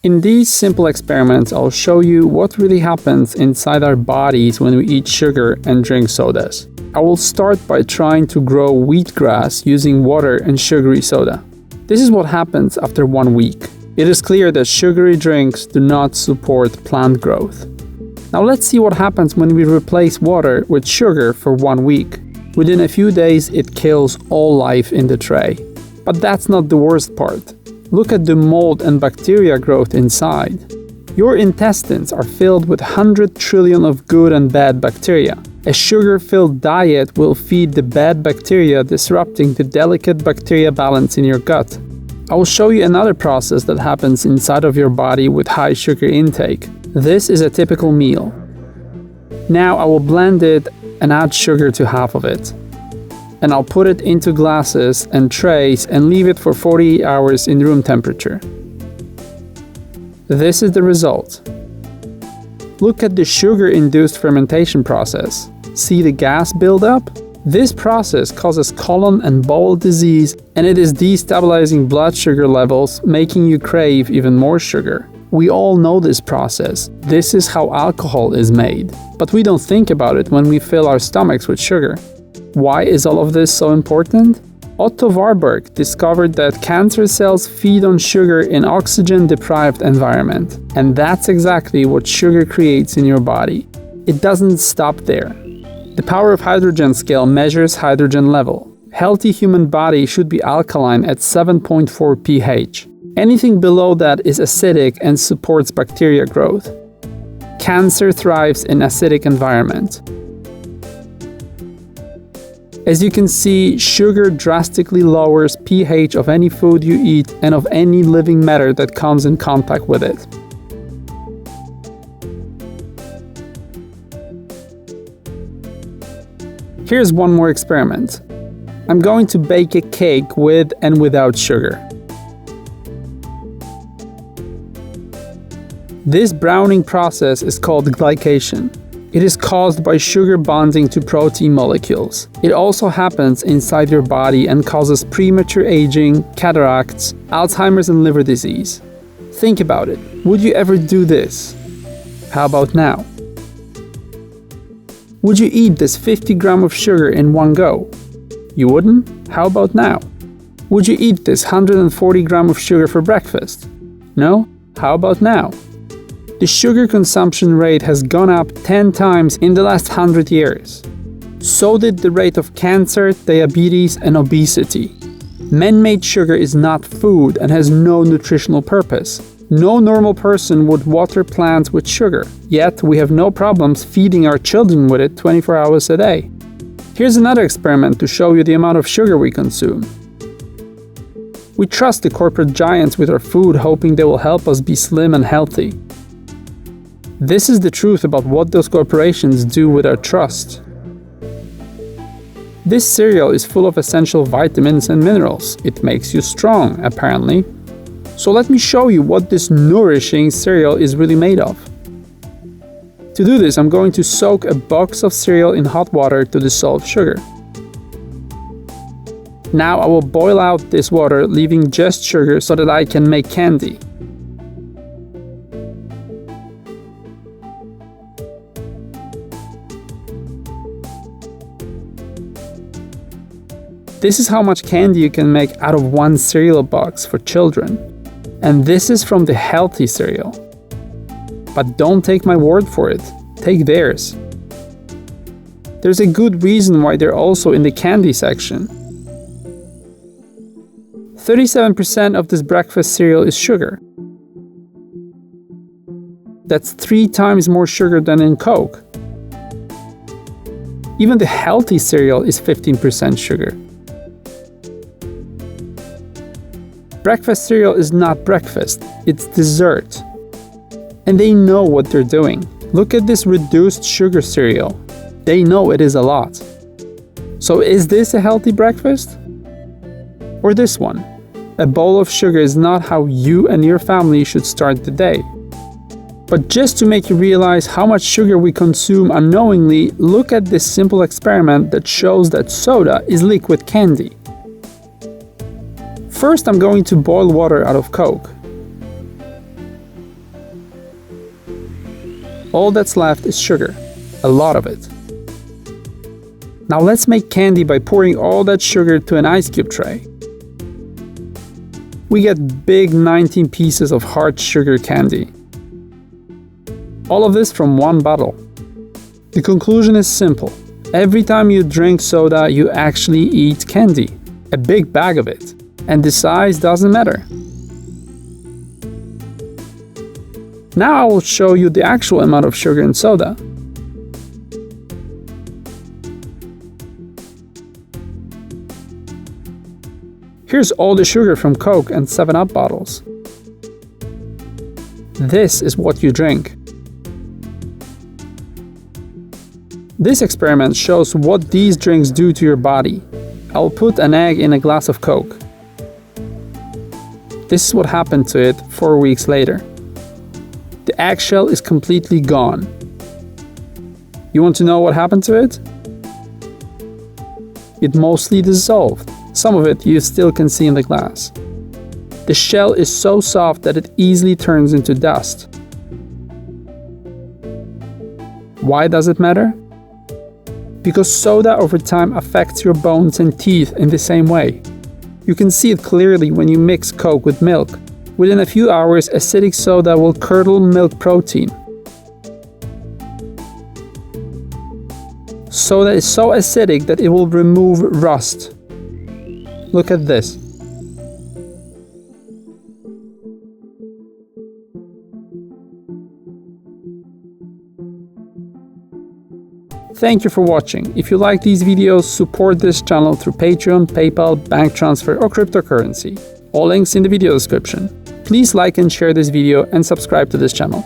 In these simple experiments, I'll show you what really happens inside our bodies when we eat sugar and drink sodas. I will start by trying to grow wheatgrass using water and sugary soda. This is what happens after 1 week. It is clear that sugary drinks do not support plant growth. Now let's see what happens when we replace water with sugar for 1 week. Within a few days, it kills all life in the tray. But that's not the worst part. Look at the mold and bacteria growth inside. Your intestines are filled with 100 trillion of good and bad bacteria. A sugar-filled diet will feed the bad bacteria, disrupting the delicate bacteria balance in your gut. I will show you another process that happens inside of your body with high sugar intake. This is a typical meal. Now I will blend it and add sugar to half of it. And I'll put it into glasses and trays and leave it for 48 hours in room temperature. This is the result. Look at the sugar-induced fermentation process. See the gas buildup? This process causes colon and bowel disease, and it is destabilizing blood sugar levels, making you crave even more sugar. We all know this process. This is how alcohol is made. But we don't think about it when we fill our stomachs with sugar. Why is all of this so important? Otto Warburg discovered that cancer cells feed on sugar in oxygen-deprived environment. And that's exactly what sugar creates in your body. It doesn't stop there. The power of hydrogen scale measures hydrogen level. Healthy human body should be alkaline at 7.4 pH. Anything below that is acidic and supports bacteria growth. Cancer thrives in acidic environment. As you can see, sugar drastically lowers pH of any food you eat and of any living matter that comes in contact with it. Here's one more experiment. I'm going to bake a cake with and without sugar. This browning process is called glycation. It is caused by sugar bonding to protein molecules. It also happens inside your body and causes premature aging, cataracts, Alzheimer's and liver disease. Think about it. Would you ever do this? How about now? Would you eat this 50 grams of sugar in one go? You wouldn't? How about now? Would you eat this 140 grams of sugar for breakfast? No? How about now? The sugar consumption rate has gone up 10 times in the last 100 years. So did the rate of cancer, diabetes, and obesity. Man-made sugar is not food and has no nutritional purpose. No normal person would water plants with sugar, yet we have no problems feeding our children with it 24 hours a day. Here's another experiment to show you the amount of sugar we consume. We trust the corporate giants with our food, hoping they will help us be slim and healthy. This is the truth about what those corporations do with our trust. This cereal is full of essential vitamins and minerals. It makes you strong, apparently. So let me show you what this nourishing cereal is really made of. To do this, I'm going to soak a box of cereal in hot water to dissolve sugar. Now I will boil out this water, leaving just sugar so that I can make candy. This is how much candy you can make out of one cereal box for children. And this is from the healthy cereal. But don't take my word for it, take theirs. There's a good reason why they're also in the candy section. 37% of this breakfast cereal is sugar. That's 3 times more sugar than in Coke. Even the healthy cereal is 15% sugar. Breakfast cereal is not breakfast, it's dessert. And they know what they're doing. Look at this reduced sugar cereal. They know it is a lot. So is this a healthy breakfast? Or this one? A bowl of sugar is not how you and your family should start the day. But just to make you realize how much sugar we consume unknowingly, look at this simple experiment that shows that soda is liquid candy. First, I'm going to boil water out of Coke. All that's left is sugar, a lot of it. Now let's make candy by pouring all that sugar to an ice cube tray. We get big 19 pieces of hard sugar candy. All of this from one bottle. The conclusion is simple. Every time you drink soda, you actually eat candy. A big bag of it. And the size doesn't matter. Now I will show you the actual amount of sugar in soda. Here's all the sugar from Coke and 7-Up bottles. This is what you drink. This experiment shows what these drinks do to your body. I'll put an egg in a glass of Coke. This is what happened to it 4 weeks later. The eggshell is completely gone. You want to know what happened to it? It mostly dissolved. Some of it you still can see in the glass. The shell is so soft that it easily turns into dust. Why does it matter? Because soda over time affects your bones and teeth in the same way. You can see it clearly when you mix Coke with milk. Within a few hours, acidic soda will curdle milk protein. Soda is so acidic that it will remove rust. Look at this. Thank you for watching. If you like these videos, support this channel through Patreon, PayPal, bank transfer or cryptocurrency. All links in the video description. Please like and share this video and subscribe to this channel.